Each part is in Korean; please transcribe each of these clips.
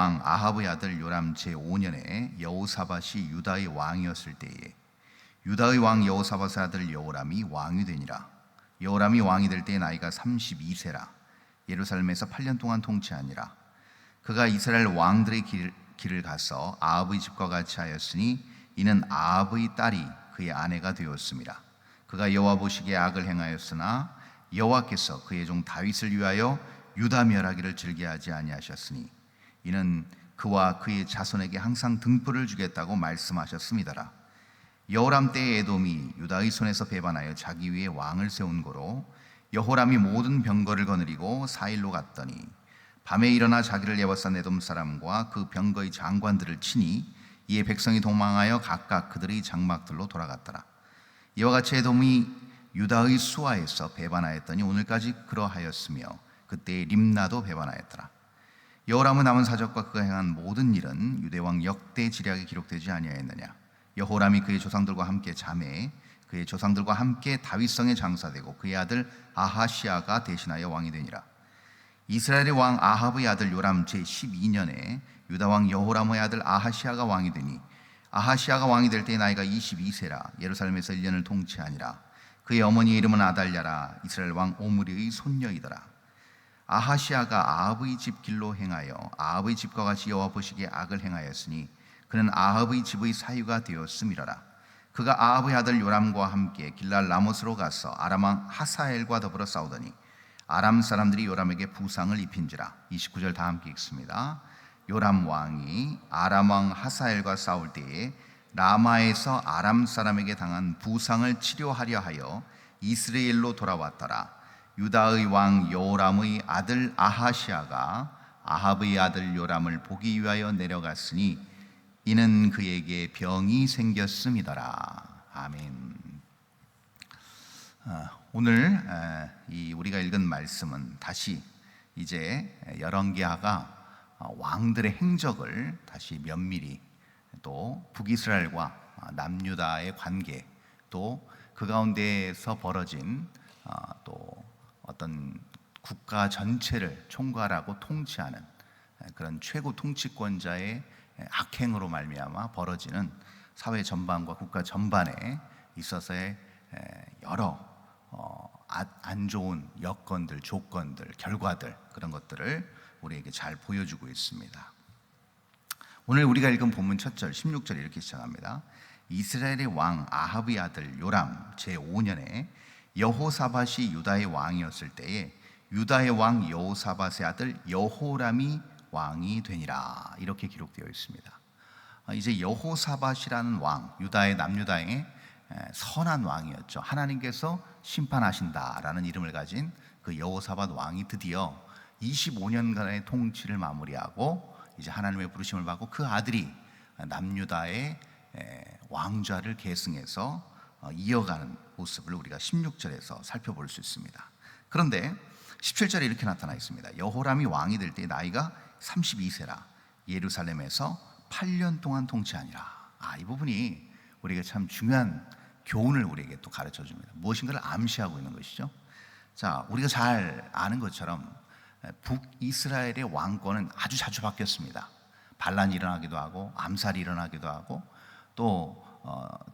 왕 아합의 아들 요람 제5년에 여호사밧이 유다의 왕이었을 때에 유다의 왕 여호사밧의 아들 여호람이 왕이 되니라. 여호람이 왕이 될 때에 나이가 32세라. 예루살렘에서 8년 동안 통치하니라. 그가 이스라엘 왕들의 길을 가서 아합의 집과 같이 하였으니 이는 아합의 딸이 그의 아내가 되었습니다. 그가 여호와 보시기에 악을 행하였으나 여호와께서 그의 종 다윗을 위하여 유다 멸하기를 즐겨하지 아니하셨으니 이는 그와 그의 자손에게 항상 등불을 주겠다고 말씀하셨음이더라. 여호람 때에 에돔이 유다의 손에서 배반하여 자기 위에 왕을 세운 고로 여호람이 모든 병거를 거느리고 사일로 갔더니 밤에 일어나 자기를 예워싼 에돔 사람과 그 병거의 장관들을 치니 이에 백성이 도망하여 각각 그들의 장막들로 돌아갔더라. 이와 같이 에돔이 유다의 수아에서 배반하였더니 오늘까지 그러하였으며 그때의 림나도 배반하였더라. 여호람의 남은 사적과 그가 행한 모든 일은 유대왕 역대 지략에 기록되지 아니하였느냐. 여호람이 그의 조상들과 함께 자매해 그의 조상들과 함께 다윗성에 장사되고 그의 아들 아하시아가 대신하여 왕이 되니라. 이스라엘의 왕 아합의 아들 요람 제12년에 유다 왕 여호람의 아들 아하시아가 왕이 되니 아하시아가 왕이 될 때의 나이가 22세라. 예루살렘에서 1년을 통치하니라. 그의 어머니의 이름은 아달랴라. 이스라엘 왕 오므리의 손녀이더라. 아하시아가 아합의 집 길로 행하여 아합의 집과 같이 여호와 보시기에 악을 행하였으니 그는 아합의 집의 사유가 되었음이라라. 그가 아합의 아들 요람과 함께 길랄 라못으로 가서 아람 왕 하사엘과 더불어 싸우더니 아람 사람들이 요람에게 부상을 입힌지라. 29절 다 함께 읽습니다. 요람 왕이 아람 왕 하사엘과 싸울 때에 라마에서 아람 사람에게 당한 부상을 치료하려 하여 이스라엘로 돌아왔더라. 유다의 왕 여호람의 아들 아하시아가 아합의 아들 요람을 보기 위하여 내려갔으니 이는 그에게 병이 생겼음이더라. 아멘. 오늘 우리가 읽은 말씀은 다시 이제 열왕기하가 왕들의 행적을 다시 면밀히 또 북이스라엘과 남유다의 관계 또 그 가운데에서 벌어진 또 어떤 국가 전체를 총괄하고 통치하는 그런 최고 통치권자의 악행으로 말미암아 벌어지는 사회 전반과 국가 전반에 있어서의 여러 안 좋은 여건들, 조건들, 결과들 그런 것들을 우리에게 잘 보여주고 있습니다. 오늘 우리가 읽은 본문 첫 절 16절에 이렇게 시작합니다. 이스라엘의 왕 아합의 아들 요람 제5년에 여호사밧이 유다의 왕이었을 때에 유다의 왕 여호사밧의 아들 여호람이 왕이 되니라. 이렇게 기록되어 있습니다. 이제 여호사밧이라는 왕, 유다의 남유다의 선한 왕이었죠. 하나님께서 심판하신다라는 이름을 가진 그 여호사밧 왕이 드디어 25년간의 통치를 마무리하고 이제 하나님의 부르심을 받고 그 아들이 남유다의 왕좌를 계승해서 이어가는 모습을 우리가 16절에서 살펴볼 수 있습니다. 그런데 17절에 이렇게 나타나 있습니다. 여호람이 왕이 될 때 나이가 32세라. 예루살렘에서 8년 동안 통치하니라. 이 부분이 우리에게 참 중요한 교훈을 우리에게 또 가르쳐 줍니다. 무엇인가를 암시하고 있는 것이죠. 자, 우리가 잘 아는 것처럼 북이스라엘의 왕권은 아주 자주 바뀌었습니다. 반란이 일어나기도 하고 암살이 일어나기도 하고 또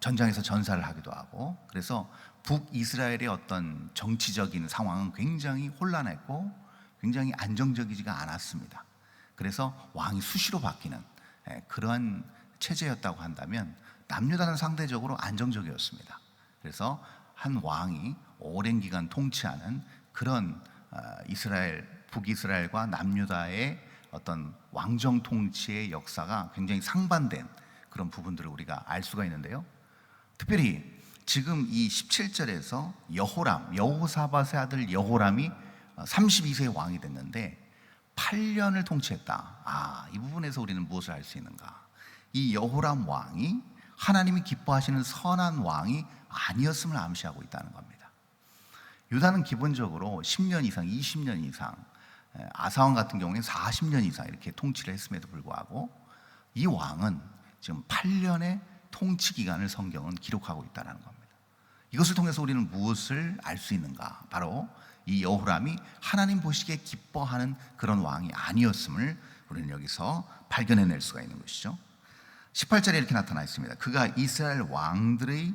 전장에서 전사를 하기도 하고, 그래서 북이스라엘의 어떤 정치적인 상황은 굉장히 혼란했고 굉장히 안정적이지가 않았습니다. 그래서 왕이 수시로 바뀌는 그러한 체제였다고 한다면 남유다는 상대적으로 안정적이었습니다. 그래서 한 왕이 오랜 기간 통치하는 그런 북이스라엘과 남유다의 어떤 왕정 통치의 역사가 굉장히 상반된 그런 부분들을 우리가 알 수가 있는데요. 특별히 지금 이 17절에서 여호사밧의 아들 여호람이 32세의 왕이 됐는데 8년을 통치했다. 이 부분에서 우리는 무엇을 알 수 있는가? 이 여호람 왕이 하나님이 기뻐하시는 선한 왕이 아니었음을 암시하고 있다는 겁니다. 유다는 기본적으로 10년 이상, 20년 이상, 아사왕 같은 경우에 40년 이상 이렇게 통치를 했음에도 불구하고 이 왕은 지금 8년의 통치 기간을 성경은 기록하고 있다는 겁니다. 이것을 통해서 우리는 무엇을 알 수 있는가? 바로 이 여호람이 하나님 보시기에 기뻐하는 그런 왕이 아니었음을 우리는 여기서 발견해낼 수가 있는 것이죠. 18절에 이렇게 나타나 있습니다. 그가 이스라엘 왕들의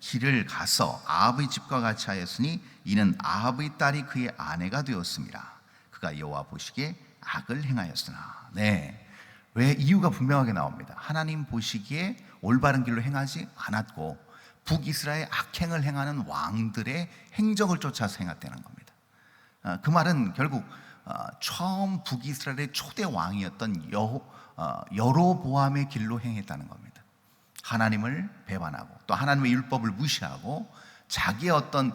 길을 가서 아합의 집과 같이 하였으니 이는 아합의 딸이 그의 아내가 되었습니다. 그가 여호와 보시기에 악을 행하였으나. 네, 왜 이유가 분명하게 나옵니다. 하나님 보시기에 올바른 길로 행하지 않았고 북이스라엘 악행을 행하는 왕들의 행적을 쫓아서 행했다는 겁니다. 그 말은 결국 처음 북이스라엘의 초대 왕이었던 여로보암의 길로 행했다는 겁니다. 하나님을 배반하고 또 하나님의 율법을 무시하고 자기의 어떤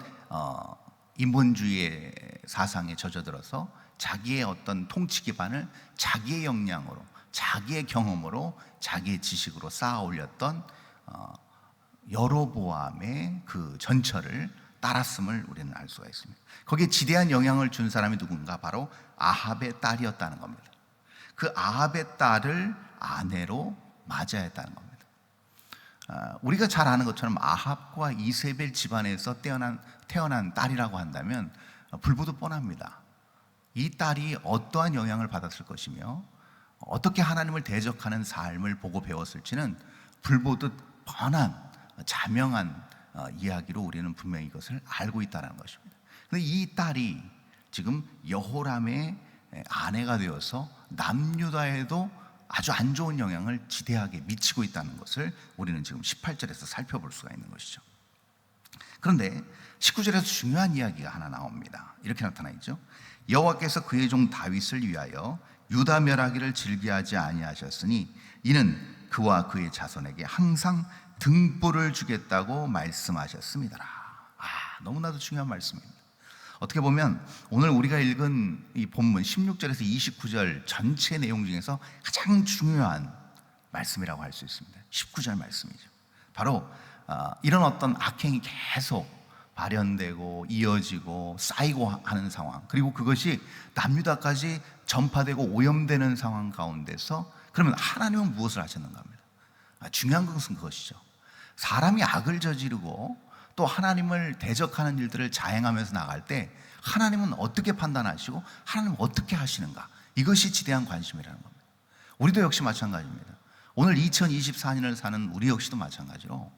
인본주의의 사상에 젖어들어서 자기의 어떤 통치 기반을 자기의 역량으로, 자기의 경험으로, 자기의 지식으로 쌓아 올렸던 여로보암의 그 전철을 따랐음을 우리는 알 수가 있습니다. 거기에 지대한 영향을 준 사람이 누군가? 바로 아합의 딸이었다는 겁니다. 그 아합의 딸을 아내로 맞아야 했다는 겁니다. 우리가 잘 아는 것처럼 아합과 이세벨 집안에서 태어난 딸이라고 한다면 불보듯 뻔합니다. 이 딸이 어떠한 영향을 받았을 것이며 어떻게 하나님을 대적하는 삶을 보고 배웠을지는 불보듯 뻔한 자명한 이야기로 우리는 분명히 이것을 알고 있다는 것입니다. 그런데 이 딸이 지금 여호람의 아내가 되어서 남유다에도 아주 안 좋은 영향을 지대하게 미치고 있다는 것을 우리는 지금 18절에서 살펴볼 수가 있는 것이죠. 그런데 19절에서 중요한 이야기가 하나 나옵니다. 이렇게 나타나 있죠. 여호와께서 그의 종 다윗을 위하여 유다 멸하기를 즐겨하지 아니하셨으니 이는 그와 그의 자손에게 항상 등불을 주겠다고 말씀하셨습니다. 너무나도 중요한 말씀입니다. 어떻게 보면 오늘 우리가 읽은 이 본문 16절에서 29절 전체 내용 중에서 가장 중요한 말씀이라고 할 수 있습니다. 19절 말씀이죠. 바로 이런 어떤 악행이 계속 발현되고 이어지고 쌓이고 하는 상황, 그리고 그것이 남유다까지 전파되고 오염되는 상황 가운데서 그러면 하나님은 무엇을 하셨는가 합니다. 중요한 것은 그것이죠. 사람이 악을 저지르고 또 하나님을 대적하는 일들을 자행하면서 나갈 때 하나님은 어떻게 판단하시고 하나님은 어떻게 하시는가, 이것이 지대한 관심이라는 겁니다. 우리도 역시 마찬가지입니다. 오늘 2024년을 사는 우리 역시도 마찬가지로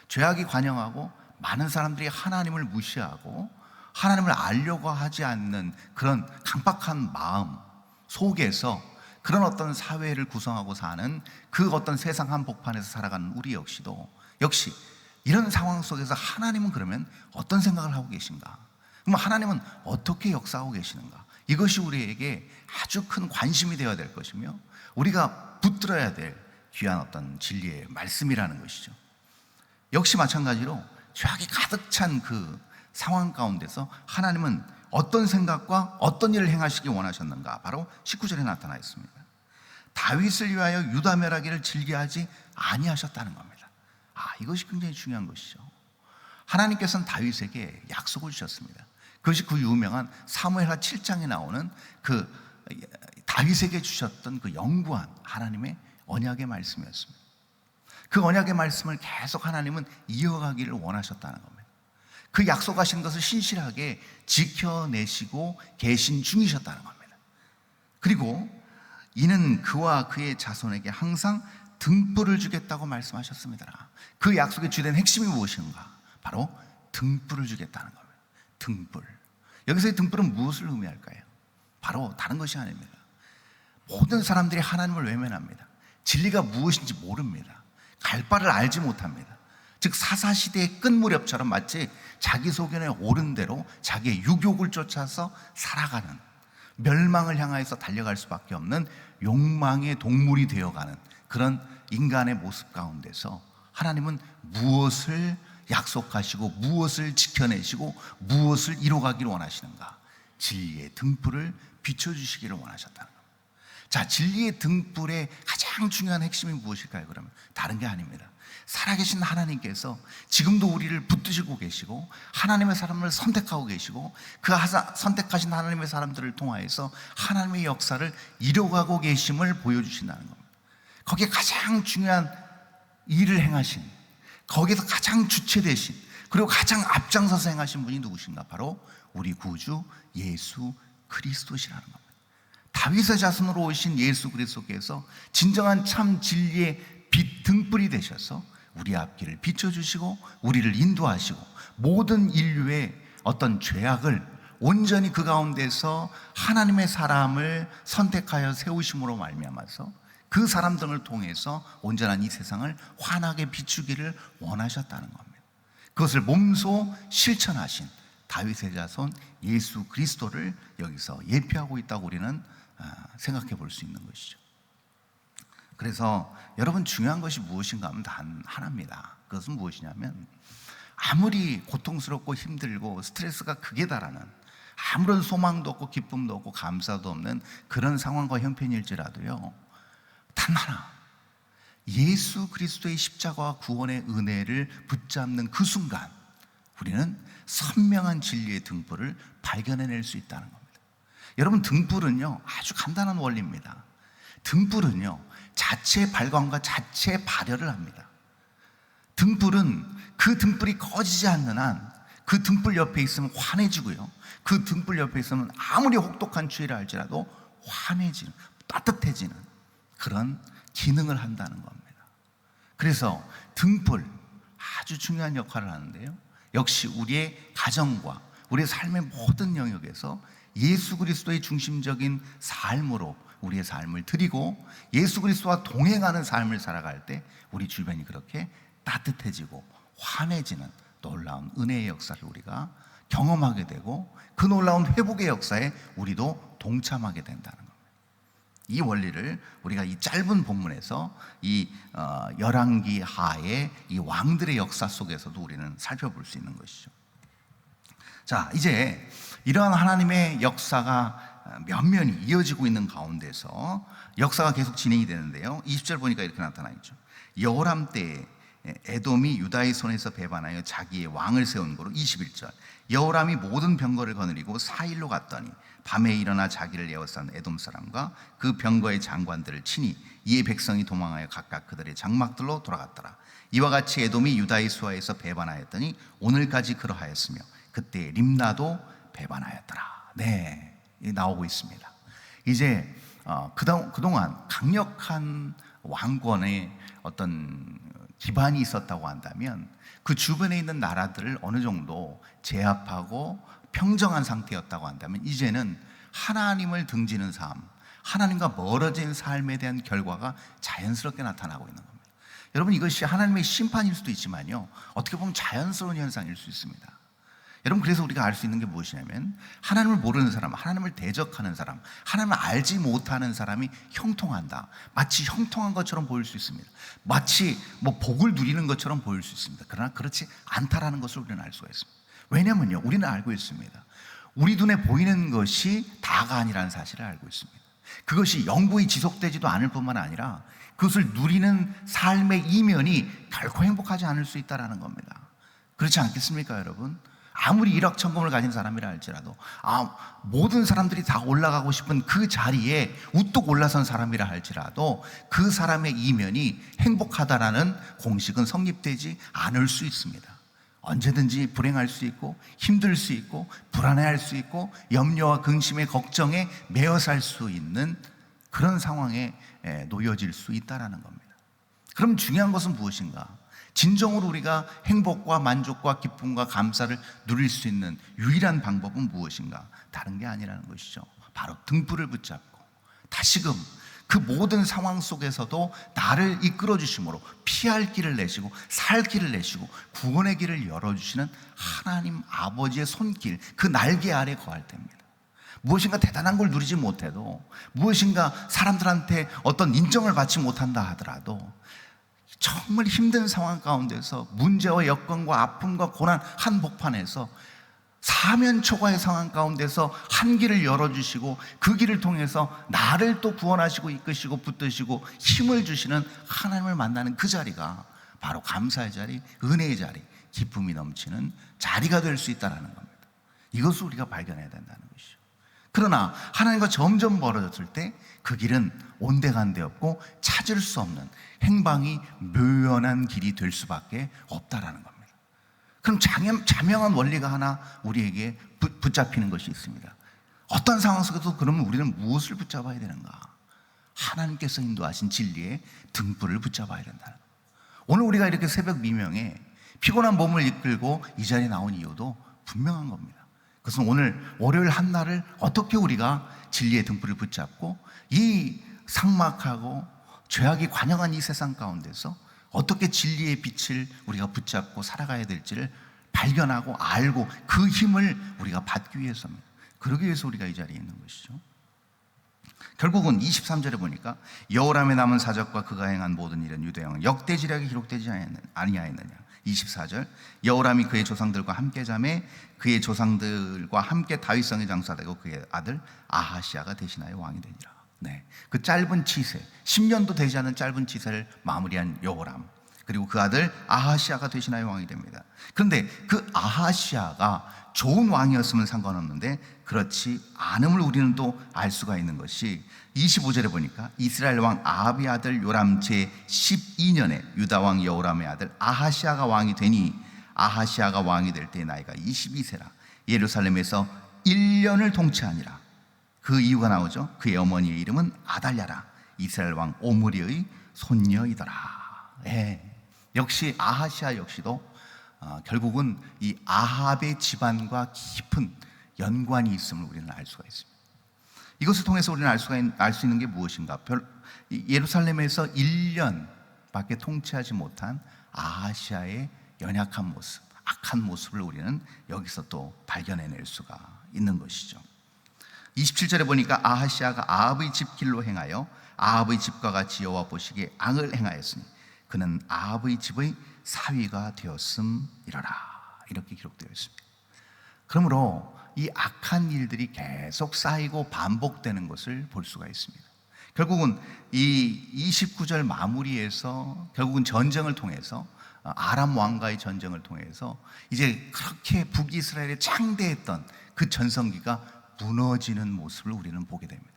죄악이 관영하고 많은 사람들이 하나님을 무시하고 하나님을 알려고 하지 않는 그런 강박한 마음 속에서 그런 어떤 사회를 구성하고 사는 그 어떤 세상 한복판에서 살아가는 우리 역시 이런 상황 속에서 하나님은 그러면 어떤 생각을 하고 계신가? 그럼 하나님은 어떻게 역사하고 계시는가? 이것이 우리에게 아주 큰 관심이 되어야 될 것이며 우리가 붙들어야 될 귀한 어떤 진리의 말씀이라는 것이죠. 역시 마찬가지로 죄악이 가득 찬 그 상황 가운데서 하나님은 어떤 생각과 어떤 일을 행하시기 원하셨는가? 바로 19절에 나타나 있습니다. 다윗을 위하여 유다 멸하기를 즐겨하지 아니하셨다는 겁니다. 이것이 굉장히 중요한 것이죠. 하나님께서는 다윗에게 약속을 주셨습니다. 그것이 그 유명한 사무엘하 7장에 나오는 그 다윗에게 주셨던 그 영구한 하나님의 언약의 말씀이었습니다. 그 언약의 말씀을 계속 하나님은 이어가기를 원하셨다는 겁니다. 그 약속하신 것을 신실하게 지켜내시고 계신 중이셨다는 겁니다. 그리고 이는 그와 그의 자손에게 항상 등불을 주겠다고 말씀하셨습니다. 그 약속의 주된 핵심이 무엇인가? 바로 등불을 주겠다는 겁니다. 등불. 여기서의 등불은 무엇을 의미할까요? 바로 다른 것이 아닙니다. 모든 사람들이 하나님을 외면합니다. 진리가 무엇인지 모릅니다. 갈 바를 알지 못합니다. 즉 사사시대의 끝 무렵처럼 마치 자기 소견에 옳은 대로 자기의 유욕을 쫓아서 살아가는, 멸망을 향하여서 달려갈 수밖에 없는 욕망의 동물이 되어가는 그런 인간의 모습 가운데서 하나님은 무엇을 약속하시고 무엇을 지켜내시고 무엇을 이루어가기를 원하시는가? 진리의 등불을 비춰주시기를 원하셨다는 겁니다. 자, 진리의 등불의 가장 중요한 핵심이 무엇일까요? 그러면 다른 게 아닙니다. 살아계신 하나님께서 지금도 우리를 붙드시고 계시고 하나님의 사람을 선택하고 계시고 그 선택하신 하나님의 사람들을 통하여서 하나님의 역사를 이뤄가고 계심을 보여주신다는 겁니다. 거기에 가장 중요한 일을 행하신, 거기에서 가장 주체되신, 그리고 가장 앞장서서 행하신 분이 누구신가? 바로 우리 구주 예수 그리스도시라는 겁니다. 다윗의 자손으로 오신 예수 그리스도께서 진정한 참 진리의 빛 등불이 되셔서 우리 앞길을 비춰주시고 우리를 인도하시고 모든 인류의 어떤 죄악을 온전히 그 가운데서 하나님의 사람을 선택하여 세우심으로 말미암아서 그 사람들을 통해서 온전한 이 세상을 환하게 비추기를 원하셨다는 겁니다. 그것을 몸소 실천하신 다윗의 자손 예수 그리스도를 여기서 예표하고 있다고 우리는 생각해 볼 수 있는 것이죠. 그래서 여러분, 중요한 것이 무엇인가 하면 단 하나입니다. 그것은 무엇이냐면, 아무리 고통스럽고 힘들고 스트레스가 극에 달하는, 아무런 소망도 없고 기쁨도 없고 감사도 없는 그런 상황과 형편일지라도요, 단 하나, 예수 그리스도의 십자가와 구원의 은혜를 붙잡는 그 순간 우리는 선명한 진리의 등불을 발견해낼 수 있다는 겁니다. 여러분, 등불은요 아주 간단한 원리입니다. 등불은요 자체 발광과 자체 발열을 합니다. 등불은 그 등불이 꺼지지 않는 한 그 등불 옆에 있으면 환해지고요, 그 등불 옆에 있으면 아무리 혹독한 추위를 할지라도 환해지는, 따뜻해지는 그런 기능을 한다는 겁니다. 그래서 등불 아주 중요한 역할을 하는데요, 역시 우리의 가정과 우리의 삶의 모든 영역에서 예수 그리스도의 중심적인 삶으로 우리의 삶을 드리고 예수 그리스도와 동행하는 삶을 살아갈 때 우리 주변이 그렇게 따뜻해지고 환해지는 놀라운 은혜의 역사를 우리가 경험하게 되고 그 놀라운 회복의 역사에 우리도 동참하게 된다는 겁니다. 이 원리를 우리가 이 짧은 본문에서 이 열왕기 하의 이 왕들의 역사 속에서도 우리는 살펴볼 수 있는 것이죠. 자, 이제 이러한 하나님의 역사가 면면이 이어지고 있는 가운데서 역사가 계속 진행이 되는데요, 20절 보니까 이렇게 나타나 있죠. 여호람 때에 에돔이 유다의 손에서 배반하여 자기의 왕을 세운 거로. 21절, 여호람이 모든 병거를 거느리고 사일로 갔더니 밤에 일어나 자기를 에워싼 에돔 사람과 그 병거의 장관들을 치니 이에 백성이 도망하여 각각 그들의 장막들로 돌아갔더라. 이와 같이 에돔이 유다의 수하에서 배반하였더니 오늘까지 그러하였으며 그때 림나도 배반하였더라. 네, 나오고 있습니다. 이제 그동안 강력한 왕권의 어떤 기반이 있었다고 한다면 그 주변에 있는 나라들을 어느 정도 제압하고 평정한 상태였다고 한다면 이제는 하나님을 등지는 삶, 하나님과 멀어진 삶에 대한 결과가 자연스럽게 나타나고 있는 겁니다. 여러분, 이것이 하나님의 심판일 수도 있지만요, 어떻게 보면 자연스러운 현상일 수 있습니다. 여러분, 그래서 우리가 알 수 있는 게 무엇이냐면 하나님을 모르는 사람, 하나님을 대적하는 사람, 하나님을 알지 못하는 사람이 형통한다, 마치 형통한 것처럼 보일 수 있습니다. 마치 복을 누리는 것처럼 보일 수 있습니다. 그러나 그렇지 않다라는 것을 우리는 알 수가 있습니다. 왜냐면요, 우리는 알고 있습니다. 우리 눈에 보이는 것이 다가 아니라는 사실을 알고 있습니다. 그것이 영구히 지속되지도 않을 뿐만 아니라 그것을 누리는 삶의 이면이 결코 행복하지 않을 수 있다는 겁니다. 그렇지 않겠습니까, 여러분? 아무리 일확천금을 가진 사람이라 할지라도, 모든 사람들이 다 올라가고 싶은 그 자리에 우뚝 올라선 사람이라 할지라도 그 사람의 이면이 행복하다라는 공식은 성립되지 않을 수 있습니다. 언제든지 불행할 수 있고 힘들 수 있고 불안해할 수 있고 염려와 근심의 걱정에 매여 살 수 있는 그런 상황에 놓여질 수 있다는 겁니다. 그럼 중요한 것은 무엇인가? 진정으로 우리가 행복과 만족과 기쁨과 감사를 누릴 수 있는 유일한 방법은 무엇인가? 다른 게 아니라는 것이죠. 바로 등불을 붙잡고 다시금 그 모든 상황 속에서도 나를 이끌어 주심으로 피할 길을 내시고 살 길을 내시고 구원의 길을 열어주시는 하나님 아버지의 손길, 그 날개 아래 거할 때입니다. 무엇인가 대단한 걸 누리지 못해도, 무엇인가 사람들한테 어떤 인정을 받지 못한다 하더라도, 정말 힘든 상황 가운데서 문제와 여건과 아픔과 고난 한복판에서 사면초가의 상황 가운데서 한 길을 열어주시고 그 길을 통해서 나를 또 구원하시고 이끄시고 붙드시고 힘을 주시는 하나님을 만나는 그 자리가 바로 감사의 자리, 은혜의 자리, 기쁨이 넘치는 자리가 될 수 있다는 겁니다. 이것을 우리가 발견해야 된다는 것이죠. 그러나 하나님과 점점 멀어졌을 때 그 길은 온데간데 없고 찾을 수 없는 행방이 묘연한 길이 될 수밖에 없다라는 겁니다. 그럼 자명한 원리가 하나 우리에게 붙잡히는 것이 있습니다. 어떤 상황 속에서 그러면 우리는 무엇을 붙잡아야 되는가? 하나님께서 인도하신 진리의 등불을 붙잡아야 된다. 오늘 우리가 이렇게 새벽 미명에 피곤한 몸을 이끌고 이 자리에 나온 이유도 분명한 겁니다. 그것은 오늘 월요일 한 날을 어떻게 우리가 진리의 등불을 붙잡고 이 삭막하고 죄악이 관영한 이 세상 가운데서 어떻게 진리의 빛을 우리가 붙잡고 살아가야 될지를 발견하고 알고 그 힘을 우리가 받기 위해서입니다. 그러기 위해서 우리가 이 자리에 있는 것이죠. 결국은 23절에 보니까 여호람의 남은 사적과 그가 행한 모든 일은 유대왕 역대지략에 기록되지 아니하였느냐. 24절 여호람이 그의 조상들과 함께 자매 그의 조상들과 함께 다윗성에 장사되고 그의 아들 아하시아가 대신하여 왕이 되니라. 네, 그 짧은 치세 10년도 되지 않은 짧은 치세를 마무리한 여호람, 그리고 그 아들 아하시아가 대신하여 왕이 됩니다. 그런데 그 아하시아가 좋은 왕이었으면 상관없는데 그렇지 않음을 우리는 또 알 수가 있는 것이 25절에 보니까 이스라엘 왕 아합의 아들 요람 제 12년에 유다 왕 여호람의 아들 아하시아가 왕이 되니 아하시아가 왕이 될 때의 나이가 22세라 예루살렘에서 1년을 통치하니라. 그 이유가 나오죠. 그의 어머니의 이름은 아달랴라 이스라엘 왕 오므리의 손녀이더라. 역시 아하시아 역시도 결국은 이 아합의 집안과 깊은 연관이 있음을 우리는 알 수가 있습니다. 이것을 통해서 우리는 알 수 있는 게 무엇인가? 예루살렘에서 1년밖에 통치하지 못한 아하시아의 연약한 모습, 악한 모습을 우리는 여기서 또 발견해낼 수가 있는 것이죠. 27절에 보니까 아하시아가 아합의 집 길로 행하여 아합의 집과 같이 여호와 보시기에 악을 행하였으니 그는 아합의 집의 사위가 되었음이라라. 이렇게 기록되어 있습니다. 그러므로 이 악한 일들이 계속 쌓이고 반복되는 것을 볼 수가 있습니다. 결국은 이 29절 마무리에서 결국은 전쟁을 통해서 아람 왕과의 전쟁을 통해서 이제 그렇게 북이스라엘에 창대했던 그 전성기가 무너지는 모습을 우리는 보게 됩니다.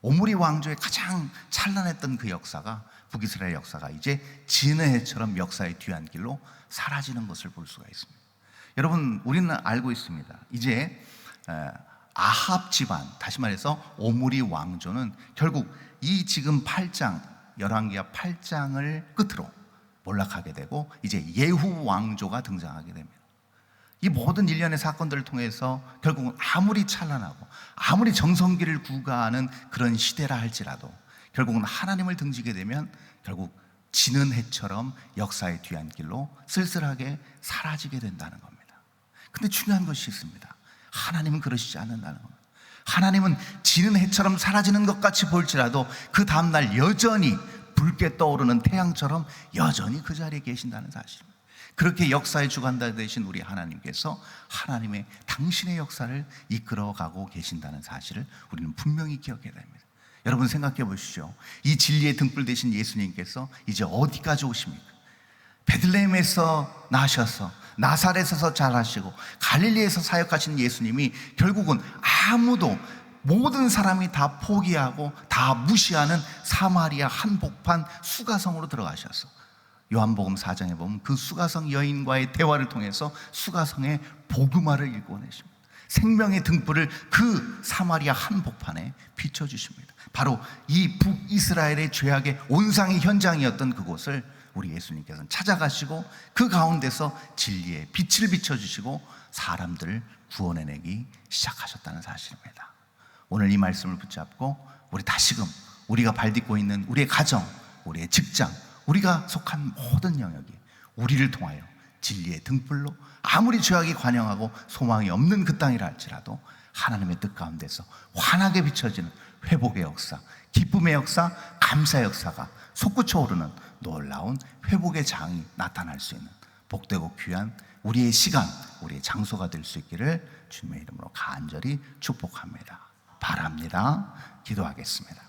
오므리 왕조의 가장 찬란했던 그 역사가 북이스라엘 역사가 이제 진해처럼 역사의 뒤안길로 사라지는 것을 볼 수가 있습니다. 여러분, 우리는 알고 있습니다. 이제 아합 집안, 다시 말해서 오므리 왕조는 결국 이 지금 8장, 열왕기하 8장을 끝으로 몰락하게 되고 이제 예후 왕조가 등장하게 됩니다. 이 모든 일련의 사건들을 통해서 결국은 아무리 찬란하고 아무리 정성기를 구가하는 그런 시대라 할지라도 결국은 하나님을 등지게 되면 결국 지는 해처럼 역사의 뒤안길로 쓸쓸하게 사라지게 된다는 겁니다. 근데 중요한 것이 있습니다. 하나님은 그러시지 않는다는 겁니다. 하나님은 지는 해처럼 사라지는 것 같이 보일지라도 그 다음날 여전히 붉게 떠오르는 태양처럼 여전히 그 자리에 계신다는 사실입니다. 그렇게 역사의 주관자 되신 우리 하나님께서 하나님의 당신의 역사를 이끌어가고 계신다는 사실을 우리는 분명히 기억해야 됩니다. 여러분 생각해 보시죠. 이 진리의 등불 되신 예수님께서 이제 어디까지 오십니까? 베들레헴에서 나셔서 나사렛에서 자라시고 갈릴리에서 사역하신 예수님이 결국은 아무도 모든 사람이 다 포기하고 다 무시하는 사마리아 한복판 수가성으로 들어가셔서 요한복음 4장에 보면 그 수가성 여인과의 대화를 통해서 수가성의 복음화를 일궈내십니다. 생명의 등불을 그 사마리아 한복판에 비춰주십니다. 바로 이 북이스라엘의 죄악의 온상의 현장이었던 그곳을 우리 예수님께서는 찾아가시고 그 가운데서 진리의 빛을 비춰주시고 사람들을 구원해내기 시작하셨다는 사실입니다. 오늘 이 말씀을 붙잡고 우리 다시금 우리가 발딛고 있는 우리의 가정, 우리의 직장, 우리가 속한 모든 영역이 우리를 통하여 진리의 등불로 아무리 죄악이 관영하고 소망이 없는 그 땅이라 할지라도 하나님의 뜻 가운데서 환하게 비춰지는 회복의 역사, 기쁨의 역사, 감사의 역사가 솟구쳐 오르는 놀라운 회복의 장이 나타날 수 있는 복되고 귀한 우리의 시간, 우리의 장소가 될 수 있기를 주님의 이름으로 간절히 축복합니다. 바랍니다. 기도하겠습니다.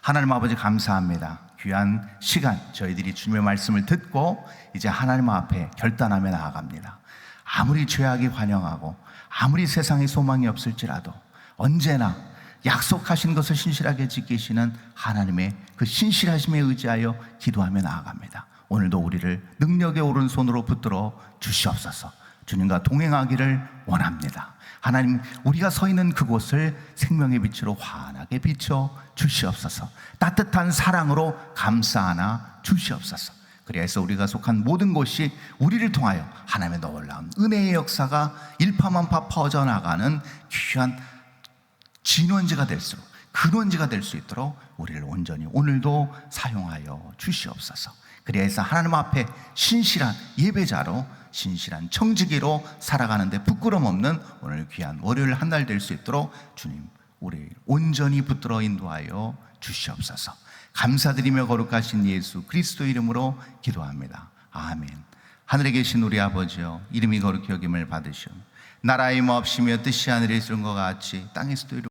하나님 아버지 감사합니다. 귀한 시간 저희들이 주님의 말씀을 듣고 이제 하나님 앞에 결단하며 나아갑니다. 아무리 죄악이 관영하고 아무리 세상에 소망이 없을지라도 언제나 약속하신 것을 신실하게 지키시는 하나님의 그 신실하심에 의지하여 기도하며 나아갑니다. 오늘도 우리를 능력의 오른손으로 붙들어 주시옵소서. 주님과 동행하기를 원합니다. 하나님, 우리가 서 있는 그곳을 생명의 빛으로 환하게 비춰 주시옵소서. 따뜻한 사랑으로 감싸 안아 주시옵소서. 그래서 우리가 속한 모든 곳이 우리를 통하여 하나님의 놀라운 은혜의 역사가 일파만파 퍼져나가는 귀한 진원지가 될수록, 근원지가 될 수 있도록 우리를 온전히 오늘도 사용하여 주시옵소서. 그래서 하나님 앞에 신실한 예배자로, 신실한 청지기로 살아가는데 부끄럼 없는 오늘 귀한 월요일 한 날 될 수 있도록 주님, 우리 온전히 붙들어 인도하여 주시옵소서. 감사드리며 거룩하신 예수 그리스도 이름으로 기도합니다. 아멘. 하늘에 계신 우리 아버지여, 이름이 거룩히 여김을 받으시오. 나라의 임하옵시며 뜻이 하늘에 이루는 것 같이 땅에서도 이루어지옵소서.